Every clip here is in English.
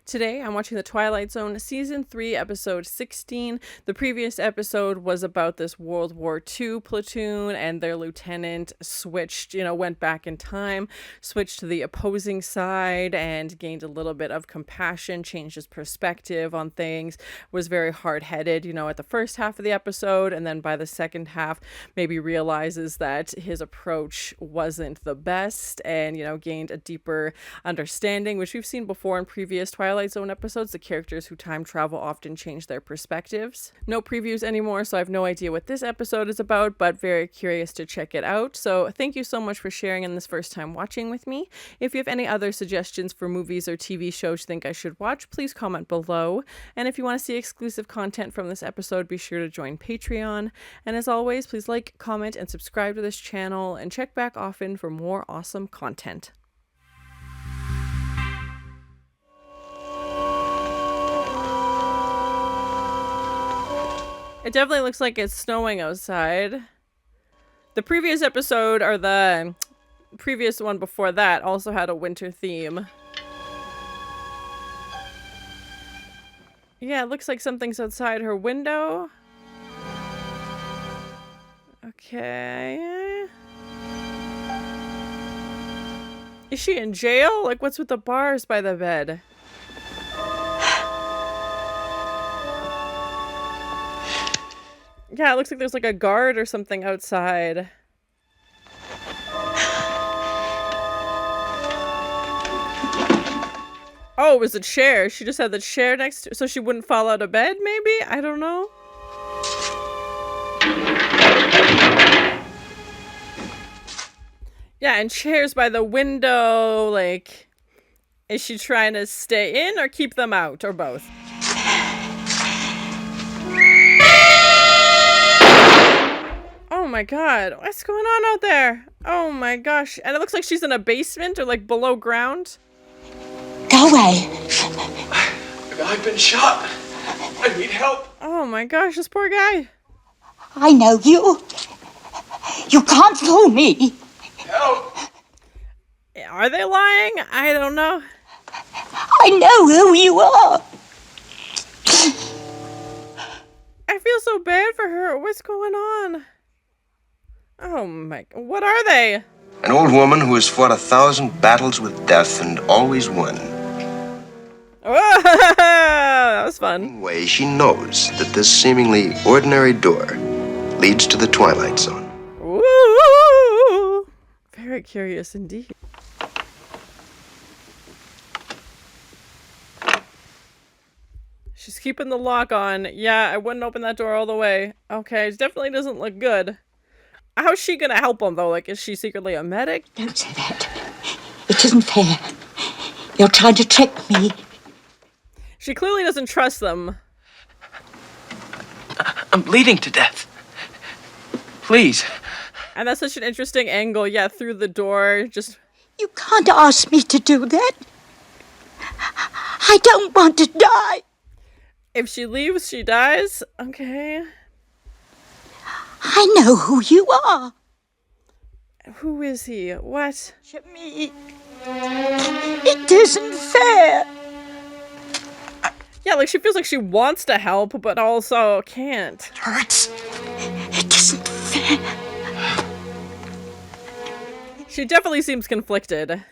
Today, I'm watching the Twilight Zone Season 3, Episode 16. The previous episode was about this World War II platoon and their lieutenant switched, went back in time, switched to the opposing side and gained a little bit of compassion, changed his perspective on things, was very hard-headed, at the first half of the episode, and then by the second half, maybe realizes that his approach wasn't the best and, gained a deeper understanding, which we've seen before in previous Twilight Zone episodes. The characters who time travel often change their perspectives. No previews anymore, so I have no idea what this episode is about, but very curious to check it out. So thank you so much for sharing in this first time watching with me. If you have any other suggestions for movies or TV shows you think I should watch, please comment below. And if you want to see exclusive content from this episode, be sure to join Patreon. And as always, please like, comment, and subscribe to this channel, and check back often for more awesome content. It definitely looks like it's snowing outside. The previous episode, or the previous one before that, also had a winter theme. Yeah, it looks like something's outside her window. Okay. Is she in jail? Like, what's with the bars by the bed? Yeah, it looks like there's like a guard or something outside. Oh, it was a chair. She just had the chair next to her so she wouldn't fall out of bed, maybe? I don't know. Yeah, and chairs by the window, like, is she trying to stay in or keep them out, or both? Oh my god, what's going on out there? Oh my gosh. And it looks like she's in a basement or like below ground. Go away. I've been shot. I need help. Oh my gosh, this poor guy. I know you. You can't fool me. Help. Are they lying? I don't know. I know who you are. I feel so bad for her. What's going on? Oh my, what are they? An old woman who has fought 1,000 battles with death and always won. Oh, that was fun. Anyway, she knows that this seemingly ordinary door leads to the Twilight Zone. Ooh, very curious indeed. She's keeping the lock on. Yeah, I wouldn't open that door all the way. Okay, it definitely doesn't look good. How's she gonna help him, though? Like, is she secretly a medic? Don't say that. It isn't fair. You're trying to trick me. She clearly doesn't trust them. I'm bleeding to death. Please. And that's such an interesting angle. Yeah, through the door, just... You can't ask me to do that. I don't want to die. If she leaves, she dies? Okay. I know who you are. Who is he? What? Me. It isn't fair. Yeah, like she feels like she wants to help, but also can't. It hurts. It isn't fair. She definitely seems conflicted.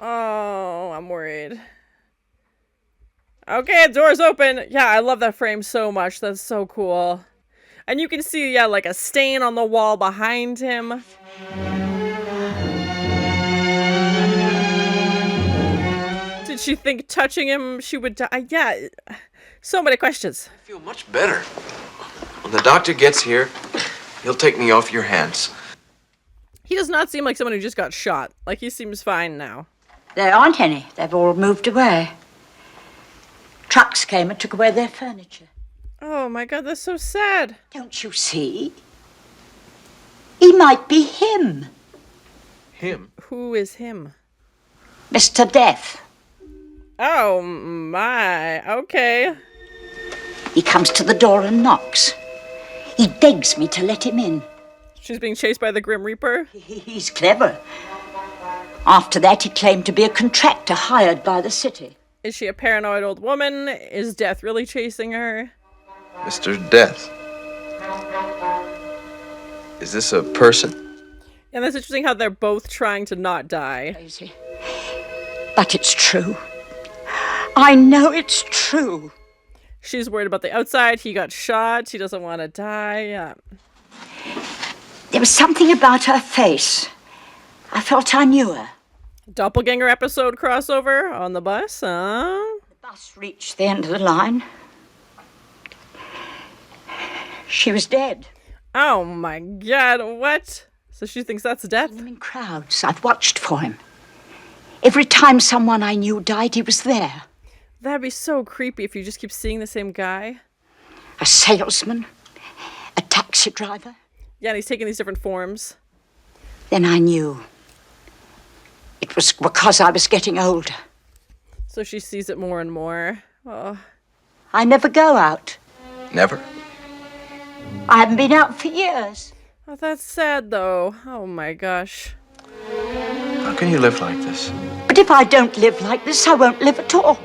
Oh, I'm worried. Okay, door's open. Yeah, I love that frame so much. That's so cool. And you can see, yeah, like a stain on the wall behind him. Did she think touching him she would die? Yeah, so many questions. I feel much better. When the doctor gets here, he'll take me off your hands. He does not seem like someone who just got shot. Like, he seems fine now. There aren't any. They've all moved away. Trucks came and took away their furniture. Oh my god, that's so sad. Don't you see? He might be him. Him? Who is him? Mr. Death. Oh my, okay. He comes to the door and knocks. He begs me to let him in. She's being chased by the Grim Reaper? He's clever. After that, he claimed to be a contractor hired by the city. Is she a paranoid old woman? Is death really chasing her? Mr. Death. Is this a person? And that's interesting how they're both trying to not die. Crazy. But it's true. I know it's true. She's worried about the outside. He got shot. He doesn't want to die. Yeah. There was something about her face. I felt I knew her. Doppelganger episode crossover on the bus, huh? The bus reached the end of the line. She was dead. Oh my god, what? So she thinks that's death? In crowds, I've watched for him. Every time someone I knew died, he was there. That'd be so creepy if you just keep seeing the same guy. A salesman, a taxi driver. Yeah, and he's taking these different forms. Then I knew. It was because I was getting older. So she sees it more and more. Oh. I never go out. Never. I haven't been out for years. Oh, that's sad, though. Oh my gosh. How can you live like this? But if I don't live like this, I won't live at all.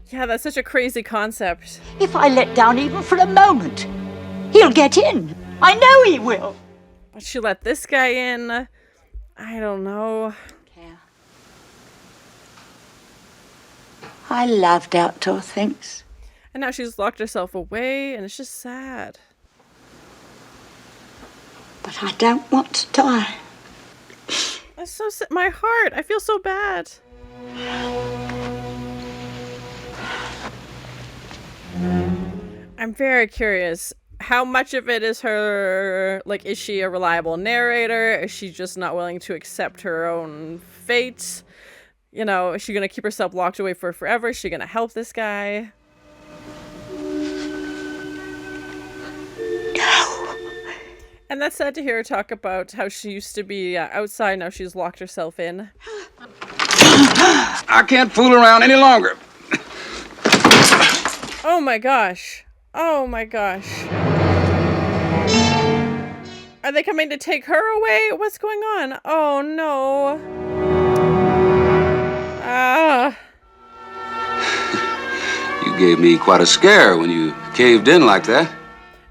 Yeah, that's such a crazy concept. If I let down even for a moment, he'll get in. I know he will. But she let this guy in. I don't know. I loved outdoor things. And now she's locked herself away, and it's just sad. But I don't want to die. That's so sad. My heart. I feel so bad. I'm very curious. How much of it is her, like, is she a reliable narrator? Is she just not willing to accept her own fate? You know, is she going to keep herself locked away for forever? Is she going to help this guy? No. And that's sad to hear her talk about how she used to be outside, now she's locked herself in. I can't fool around any longer. Oh my gosh. Oh my gosh. Are they coming to take her away? What's going on? Oh no. Ah. You gave me quite a scare when you caved in like that.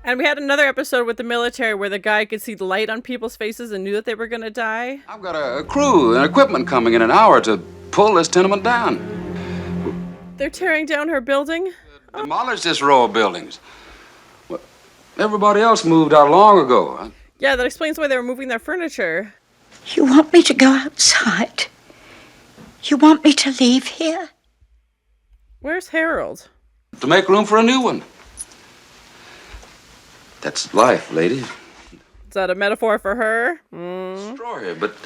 And we had another episode with the military where the guy could see the light on people's faces and knew that they were gonna die. I've got a crew and equipment coming in an hour to pull this tenement down. They're tearing down her building? Demolish this row of buildings. Well, everybody else moved out long ago. Yeah, that explains why they were moving their furniture. You want me to go outside? You want me to leave here? Where's Harold? To make room for a new one. That's life, lady. Is that a metaphor for her? Destroy her, but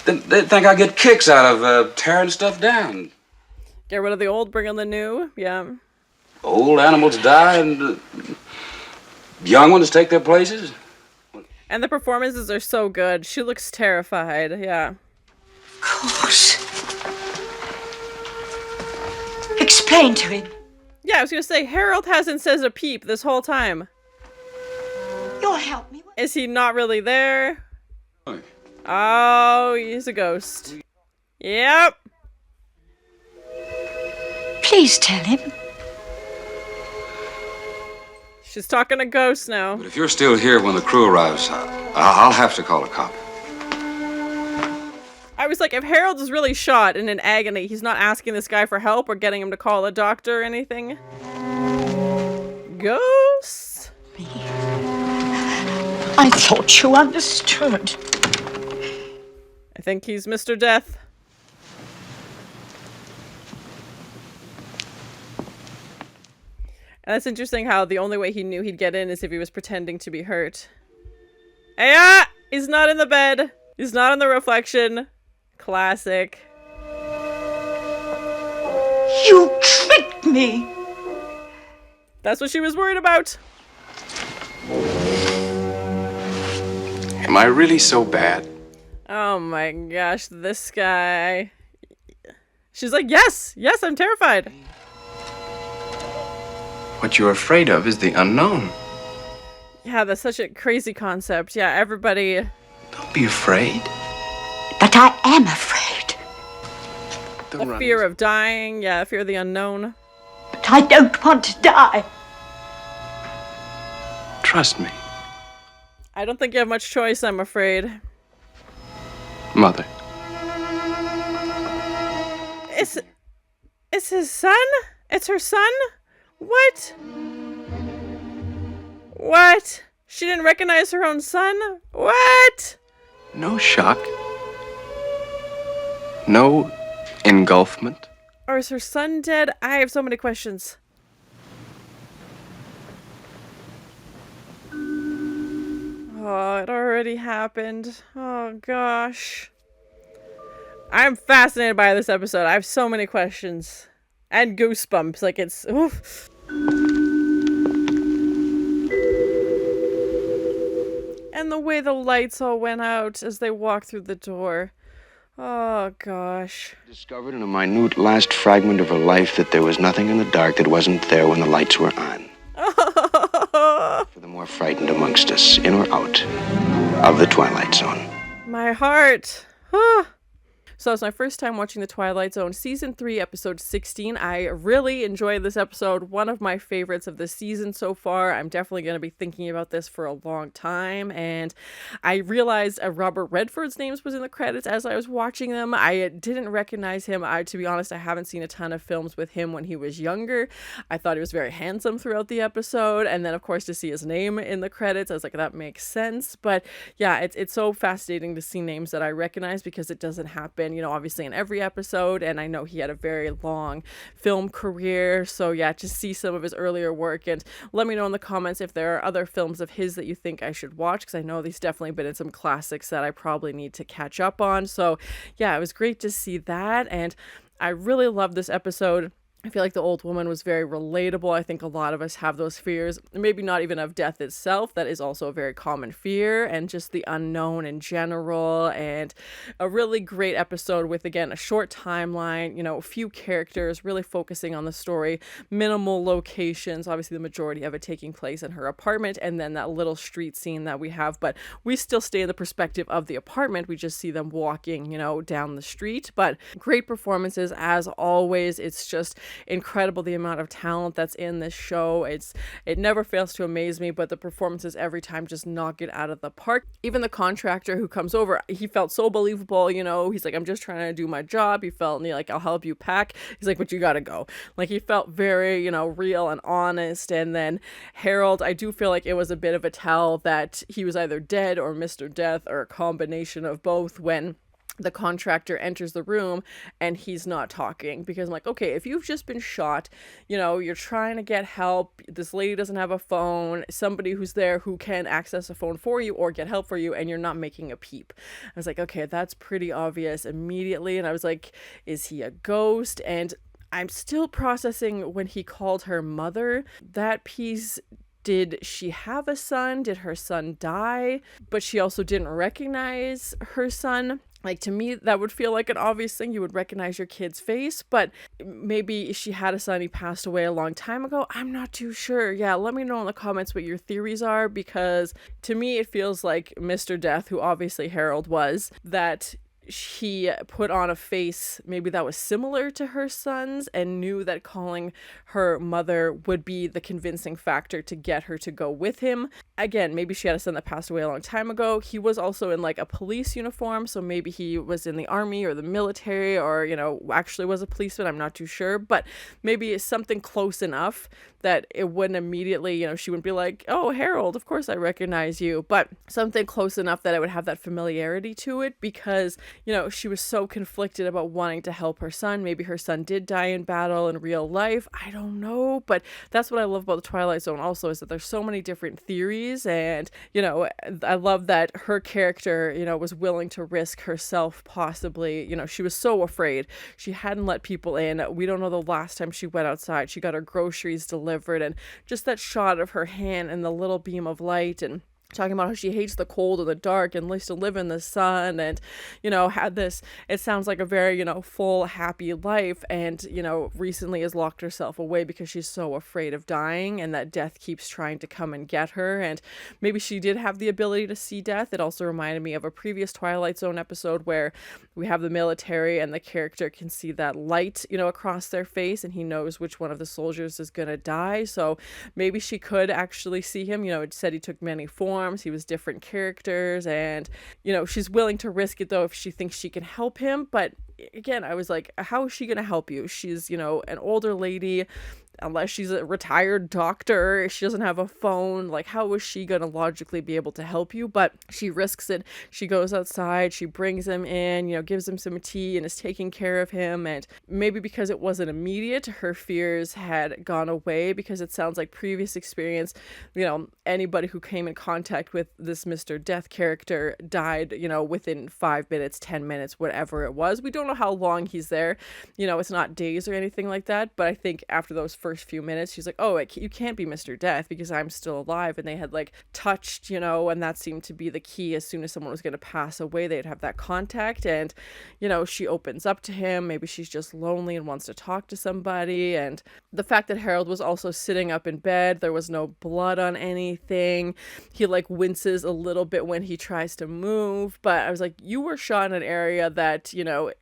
they think I get kicks out of tearing stuff down. Get rid of the old, bring in the new. Yeah. Old animals die and young ones take their places. And the performances are so good. She looks terrified. Yeah. Of course. Explain to him. Yeah, I was gonna say, Harold hasn't says a peep this whole time. You'll help me. Is he not really there? Hey. Oh, he's a ghost. Yep. Please tell him. She's talking to ghosts now. But if you're still here when the crew arrives, I'll have to call a cop. I was like, if Harold is really shot and in agony, he's not asking this guy for help or getting him to call a doctor or anything. Ghosts? I thought you understood. I think he's Mr. Death. And that's interesting how the only way he knew he'd get in is if he was pretending to be hurt. Yeah! He's not in the bed. He's not in the reflection. Classic. You tricked me. That's what she was worried about. Am I really so bad? Oh my gosh, this guy. She's like, yes, yes, I'm terrified. What you're afraid of is the unknown. Yeah, that's such a crazy concept. Yeah, everybody. Don't be afraid. But I am afraid. The fear of dying, yeah, fear of the unknown. But I don't want to die. Trust me, I don't think you have much choice, I'm afraid. Mother. It's his son? It's her son? What? What? She didn't recognize her own son? What? No shock. No engulfment. Or is her son dead? I have so many questions. Oh, it already happened. Oh, gosh. I'm fascinated by this episode. I have so many questions. And goosebumps. Like, it's... Oof. And the way the lights all went out as they walked through the door. Oh, gosh. Discovered in a minute last fragment of her life that there was nothing in the dark that wasn't there when the lights were on. For the more frightened amongst us, in or out of the Twilight Zone. My heart. So it's my first time watching the Twilight Zone Season 3, Episode 16. I really enjoyed this episode. One of my favorites of the season so far. I'm definitely going to be thinking about this for a long time. And I realized Robert Redford's name was in the credits as I was watching them. I didn't recognize him. To be honest, I haven't seen a ton of films with him when he was younger. I thought he was very handsome throughout the episode. And then, of course, to see his name in the credits, I was like, that makes sense. But yeah, it's so fascinating to see names that I recognize because it doesn't happen, you know, obviously in every episode, and I know he had a very long film career, so yeah, to see some of his earlier work. And let me know in the comments if there are other films of his that you think I should watch, because I know he's definitely been in some classics that I probably need to catch up on. So yeah, it was great to see that, and I really love this episode. I feel like the old woman was very relatable. I think a lot of us have those fears, maybe not even of death itself. That is also a very common fear, and just the unknown in general. And a really great episode with, again, a short timeline, you know, a few characters, really focusing on the story, minimal locations, obviously the majority of it taking place in her apartment, and then that little street scene that we have, but we still stay in the perspective of the apartment. We just see them walking, you know, down the street. But great performances as always. It's just incredible the amount of talent that's in this show. It never fails to amaze me, but the performances every time just knock it out of the park. Even the contractor who comes over, he felt so believable, you know. He's like, I'm just trying to do my job. He felt like, I'll help you pack. He's like, but you gotta go. Like, he felt very, you know, real and honest. And then Harold, I do feel like it was a bit of a tell that he was either dead or Mr. Death or a combination of both when the contractor enters the room and he's not talking, because I'm like, okay, if you've just been shot, you know, you're trying to get help, this lady doesn't have a phone, somebody who's there who can access a phone for you or get help for you, and you're not making a peep. I was like, okay, that's pretty obvious immediately. And I was like, is he a ghost? And I'm still processing when he called her mother. That piece, did she have a son? Did her son die? But she also didn't recognize her son. Like, to me, that would feel like an obvious thing. You would recognize your kid's face, but maybe she had a son, he passed away a long time ago. I'm not too sure. Yeah, let me know in the comments what your theories are, because to me, it feels like Mr. Death, who obviously Harold was, that he put on a face maybe that was similar to her son's and knew that calling her mother would be the convincing factor to get her to go with him. Again, maybe she had a son that passed away a long time ago. He was also in like a police uniform, so maybe he was in the army or the military, or, you know, actually was a policeman. I'm not too sure, but maybe it's something close enough that it wouldn't immediately, you know, she wouldn't be like, oh, Harold, of course I recognize you, but something close enough that it would have that familiarity to it, because, you know, she was so conflicted about wanting to help her son. Maybe her son did die in battle in real life. I don't know, but that's what I love about the Twilight Zone also, is that there's so many different theories. And, you know, I love that her character, you know, was willing to risk herself possibly. You know, she was so afraid. She hadn't let people in. We don't know the last time she went outside. She got her groceries delivered, and just that shot of her hand and the little beam of light, and talking about how she hates the cold or the dark and likes to live in the sun, and had this, it sounds like a very full happy life, and recently has locked herself away because she's so afraid of dying, and that death keeps trying to come and get her. And maybe she did have the ability to see death. It also reminded me of a previous Twilight Zone episode where we have the military and the character can see that light across their face, and he knows which one of the soldiers is gonna die. So maybe she could actually see him. It said he took many forms, he was different characters, and she's willing to risk it though if she thinks she can help him. But again, I was like, how is she gonna help you? She's an older lady, unless she's a retired doctor, she doesn't have a phone. Like, how is she gonna logically be able to help you? But she risks it. She goes outside, she brings him in, gives him some tea and is taking care of him. And maybe because it wasn't immediate, her fears had gone away, because it sounds like previous experience, anybody who came in contact with this Mr. Death character died, within 5 minutes, 10 minutes, whatever it was. We don't know how long he's there. It's not days or anything like that. But I think after those first few minutes, she's like, oh, you can't be Mr. Death because I'm still alive. And they had like touched, and that seemed to be the key. As soon as someone was going to pass away, they'd have that contact. And she opens up to him. Maybe she's just lonely and wants to talk to somebody. And the fact that Harold was also sitting up in bed, there was no blood on anything. He like winces a little bit when he tries to move. But I was like, you were shot in an area that,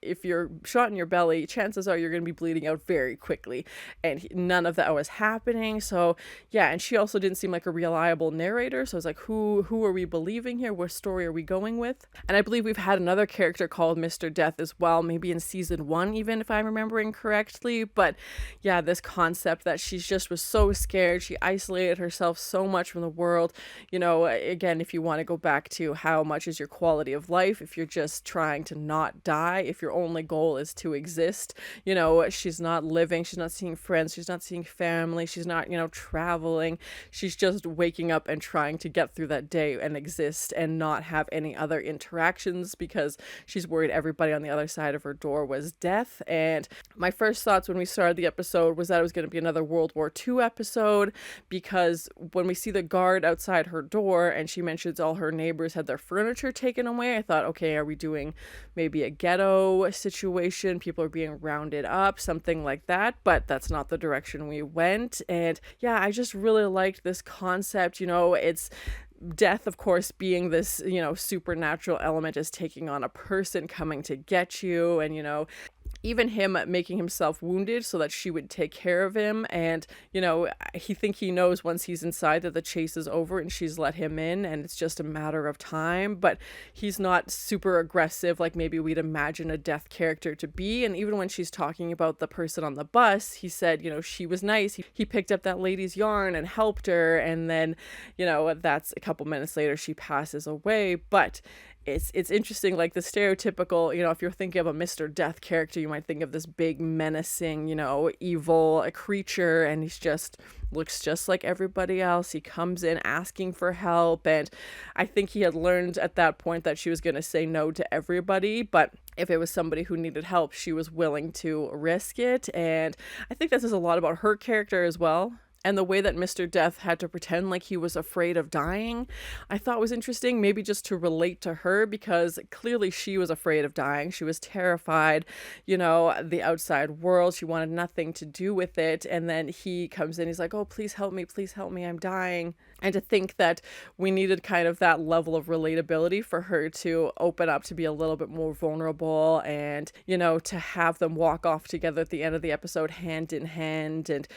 if you're shot in your belly, chances are you're going to be bleeding out very quickly. And none of that was happening. So yeah, and she also didn't seem like a reliable narrator. So I was like, who are we believing here? What story are we going with? And I believe we've had another character called Mr. Death as well, maybe in season 1, even if I'm remembering correctly. But yeah, this concept that she just was so scared, she isolated herself so much from the world. Again, if you want to go back to how much is your quality of life, if you're just trying to not die, if your only goal is to exist, she's not living, she's not seeing friends, she's not seeing family, she's not traveling, she's just waking up and trying to get through that day and exist and not have any other interactions, because she's worried everybody on the other side of her door was death. And my first thoughts when we started the episode was that it was going to be another World War II episode, because when we see the guard outside her door and she mentions all her neighbors had their furniture taken away, I thought, okay, are we doing maybe a ghetto situation? People are being rounded up, something like that. But that's not the direction we went. And yeah, I just really liked this concept. It's death, of course, being this, supernatural element, is taking on a person coming to get you. And, even him making himself wounded so that she would take care of him. And, he knows once he's inside that the chase is over and she's let him in and it's just a matter of time. But he's not super aggressive like maybe we'd imagine a Death character to be. And even when she's talking about the person on the bus, he said, she was nice. He picked up that lady's yarn and helped her. And then, that's a couple minutes later, she passes away. But it's interesting, like the stereotypical, if you're thinking of a Mr. Death character, you might think of this big menacing, evil creature, and he's just looks just like everybody else. He comes in asking for help, and I think he had learned at that point that she was going to say no to everybody, but if it was somebody who needed help, she was willing to risk it. And I think this is a lot about her character as well. And the way that Mr. Death had to pretend like he was afraid of dying, I thought was interesting, maybe just to relate to her, because clearly she was afraid of dying. She was terrified, the outside world. She wanted nothing to do with it. And then he comes in, he's like, oh, please help me, I'm dying. And to think that we needed kind of that level of relatability for her to open up, to be a little bit more vulnerable, and, to have them walk off together at the end of the episode hand in hand. And,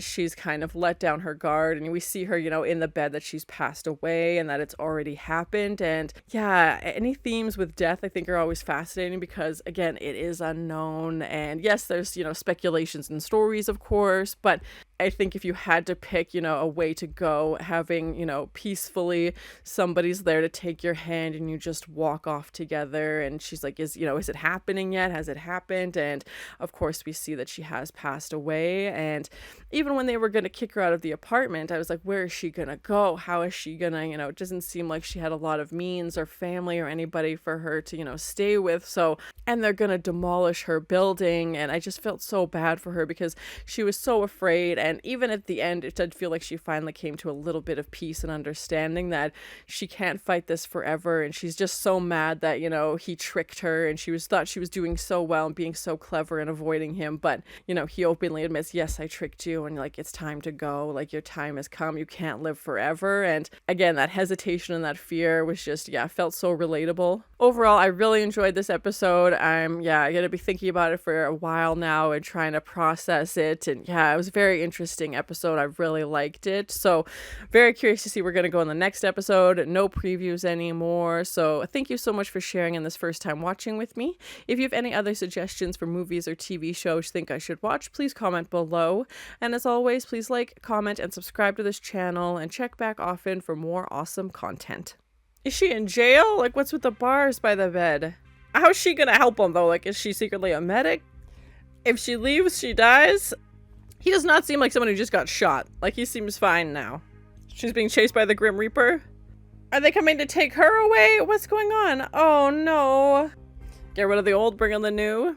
she's kind of let down her guard, and we see her, in the bed, that she's passed away and that it's already happened. And yeah, any themes with death I think are always fascinating, because again, it is unknown. And yes, there's, speculations and stories, of course, but I think if you had to pick, a way to go, having, peacefully, somebody's there to take your hand and you just walk off together. And she's like, is it happening yet? Has it happened? And of course we see that she has passed away. And even when they were going to kick her out of the apartment, I was like, where is she going to go? How is she going to, it doesn't seem like she had a lot of means or family or anybody for her to, stay with. So, and they're going to demolish her building. And I just felt so bad for her, because she was so afraid. And even at the end, it did feel like she finally came to a little bit of peace and understanding that she can't fight this forever. And she's just so mad that, you know, he tricked her and thought she was doing so well and being so clever and avoiding him. But, you know, he openly admits, yes, I tricked you. And like, it's time to go. Like, your time has come. You can't live forever. And again, that hesitation and that fear was just, yeah, felt so relatable. Overall, I really enjoyed this episode. I'm going to be thinking about it for a while now and trying to process it. And yeah, it was a very interesting episode. I really liked it. So very curious to see where we're going to go in the next episode. No previews anymore. So thank you so much for sharing in this first time watching with me. If you have any other suggestions for movies or TV shows you think I should watch, please comment below. And as always, please like, comment, and subscribe to this channel and check back often for more awesome content. Is she in jail? Like, what's with the bars by the bed? How's she gonna help him, though? Like, is she secretly a medic? If she leaves, she dies? He does not seem like someone who just got shot. Like, he seems fine now. She's being chased by the Grim Reaper? Are they coming to take her away? What's going on? Oh, no. Get rid of the old, bring in the new.